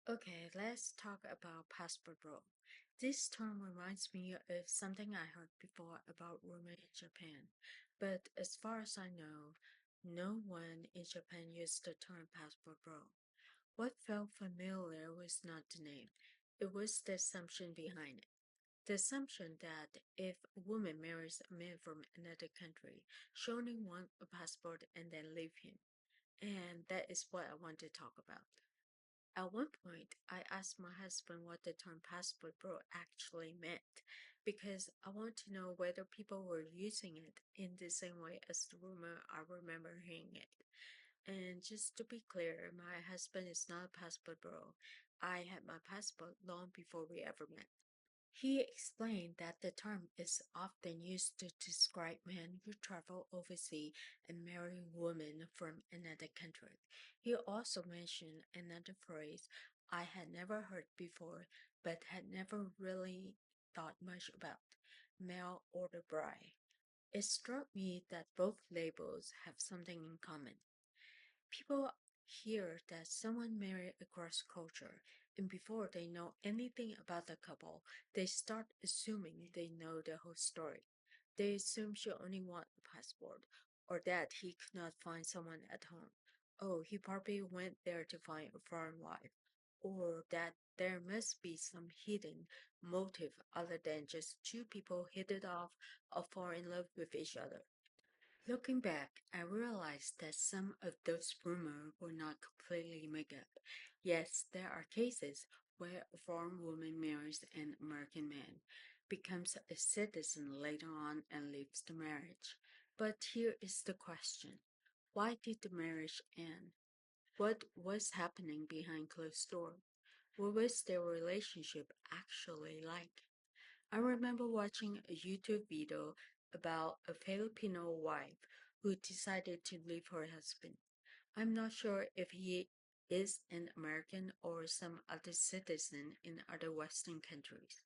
Okay, let's talk about passport bro. This term reminds me of something I heard before about women in Japan, but as far as I know, no one in Japan used the term passport bro. What felt familiar was not the name, it was the assumption behind it. The assumption that if a woman marries a man from another country, she only wants a passport and then leave him. And that is what I want to talk about. At one point, I asked my husband what the term passport bro actually meant because I want to know whether people were using it in the same way as the rumor I remember hearing it. And just to be clear, my husband is not a passport bro. I had my passport long before we ever met. He explained that the term is often used to describe men who travel overseas and marry women from another country. He also mentioned another phrase I had never heard before but had never really thought much about, male order bride. It struck me that both labels have something in common. People hear that someone married across culture, and before they know anything about the couple, they start assuming they know the whole story. They assume she only wants a passport, or that he could not find someone at home. Oh, he probably went there to find a foreign wife, or that there must be some hidden motive other than just two people hit it off or fall in love with each other. Looking back, I realized that some of those rumors were not completely made up. Yes, there are cases where a foreign woman marries an American man, becomes a citizen later on, and leaves the marriage. But here is the question. Why did the marriage end? What was happening behind closed doors? What was their relationship actually like? I remember watching a YouTube video about a Filipino wife who decided to leave her husband. I'm not sure if he is an American or some other citizen in other Western countries,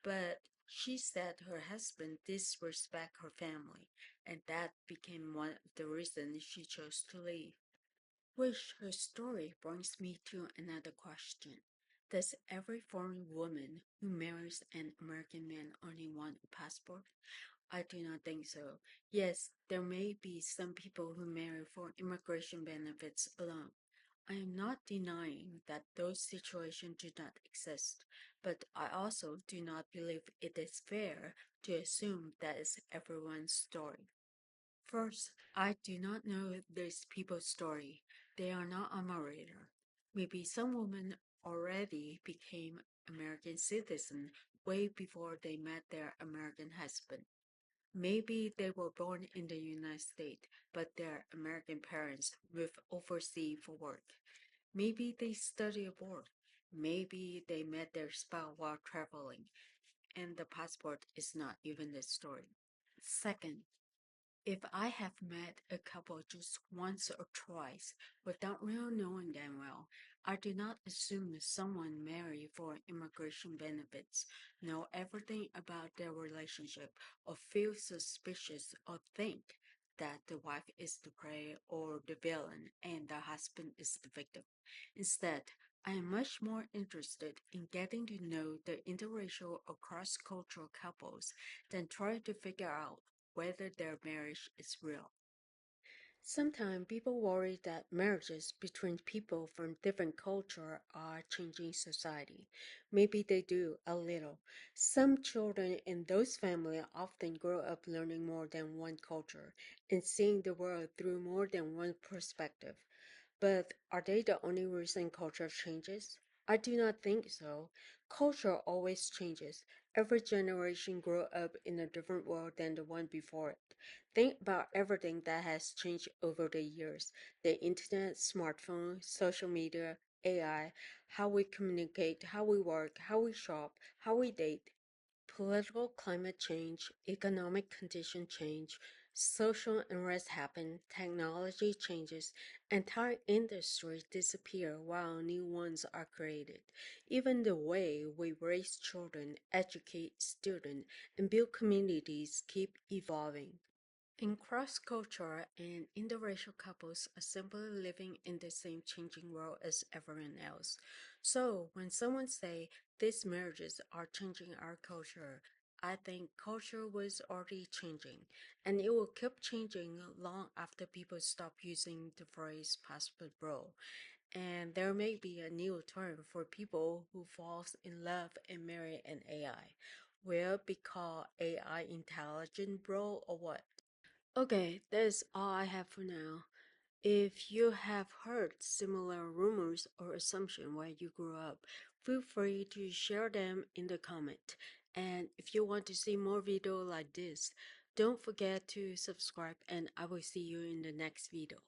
but she said her husband disrespect her family, and that became one of the reasons she chose to leave. Which her story brings me to another question. Does every foreign woman who marries an American man only want a passport? I do not think so. Yes, there may be some people who marry for immigration benefits alone. I am not denying that those situations do not exist, but I also do not believe it is fair to assume that is everyone's story. First, I do not know these people's story. They are not on my radar. Maybe some women already became American citizen way before they met their American husband. Maybe they were born in the United States, but their American parents moved overseas for work. Maybe they study abroad. Maybe they met their spouse while traveling, and the passport is not even the story. Second, if I have met a couple just once or twice without really knowing them well, I do not assume someone married for immigration benefits, know everything about their relationship, or feel suspicious or think that the wife is the prey or the villain and the husband is the victim. Instead, I am much more interested in getting to know the interracial or cross-cultural couples than trying to figure out whether their marriage is real. Sometimes people worry that marriages between people from different culture are changing society. Maybe they do a little. Some children in those families often grow up learning more than one culture and seeing the world through more than one perspective. But are they the only reason culture changes? I do not think so. Culture always changes. Every generation grows up in a different world than the one before it. Think about everything that has changed over the years. The internet, smartphone, social media, AI, how we communicate, how we work, how we shop, how we date. Political climate change, economic condition change, social unrest happen, technology changes, entire industries disappear while new ones are created. Even the way we raise children, educate students, and build communities keep evolving. In cross-cultural and interracial couples are simply living in the same changing world as everyone else. So when someone say these marriages are changing our culture, I think culture was already changing, and it will keep changing long after people stop using the phrase passport bro. And there may be a new term for people who falls in love and marry an AI. Will it be called AI intelligent bro or what? Okay, that's all I have for now. If you have heard similar rumors or assumptions while you grew up, feel free to share them in the comment. And if you want to see more videos like this, don't forget to subscribe and I will see you in the next video.